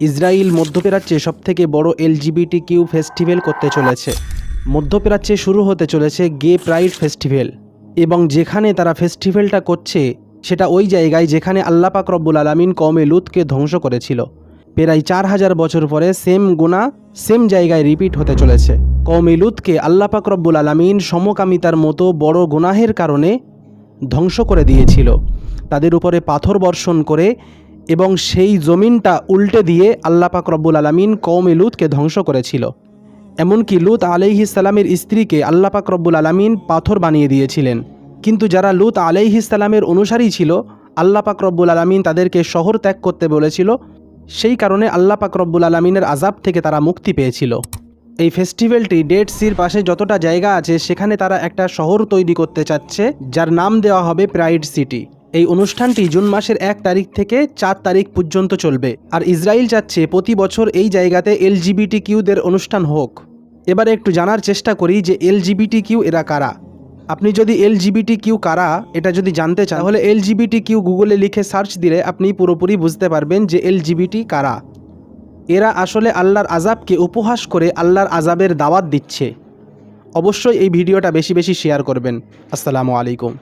Israel মধ্যপ্রাচ্যে সবথেকে বড় LGBTQ ফেস্টিভ্যাল করতে চলেছে। মধ্যপ্রাচ্যে শুরু হতে চলেছে গে প্রাইড ফেস্টিভ্যাল, এবং যেখানে তারা ফেস্টিভ্যালটা করছে সেটা ওই জায়গায় যেখানে আল্লাহ পাক রব্বুল আলামিন কওমে লুতকে ধ্বংস করেছিল। প্রায় 4000 বছর পরে সেম গুনাহ সেম জায়গায় রিপিট হতে চলেছে। কওমে লুতকে আল্লাহ পাক রব্বুল আলামিন সমকামিতার মতো বড় গুনাহের কারণে ধ্বংস করে দিয়েছিল। তাদের উপরে পাথর বর্ষণ করে এবং সেই জমিনটা উল্টে দিয়ে আল্লাহ পাক রব্বুল আলামিন কওমে লুতকে ধ্বংস করেছিল। এমনকি লুত আলাইহিস সালামের স্ত্রীকে আল্লাহ পাক রব্বুল আলামিন পাথর বানিয়ে দিয়েছিলেন। কিন্তু যারা লুত আলাইহিস সালামের অনুসারী ছিল, আল্লাহ পাক রব্বুল আলামিন তাদেরকে শহর ত্যাগ করতে বলেছিল, সেই কারণে আল্লাহ পাক রব্বুল আলামিনের আযাব থেকে তারা মুক্তি পেয়েছিল। এই ফেস্টিভ্যালটি ডেড সির পাশে যতটা জায়গা আছে সেখানে তারা একটা শহর তৈরি করতে চাচ্ছে, যার নাম দেওয়া হবে প্রাইড সিটি। এই অনুষ্ঠানটি জুন মাসের 1 তারিখ থেকে 4 তারিখ পর্যন্ত চলবে। আর ইসরায়েল চাচ্ছে প্রতি বছর এই জায়গাতে LGBTQদের অনুষ্ঠান হোক। এবারে একটু জানার চেষ্টা করি যে LGBTQ এরা কারা। আপনি যদি LGBTQ কারা এটা যদি জানতে চান, তাহলে LGBTQ গুগলে লিখে সার্চ দিলে আপনি পুরোপুরি বুঝতে পারবেন যে LGBT কারা। এরা আসলে আল্লাহর আযাবকে উপহাস করে আল্লাহর আযাবের দাওয়াত দিচ্ছে। অবশ্যই এই ভিডিওটা বেশি বেশি শেয়ার করবেন। আসসালামু আলাইকুম।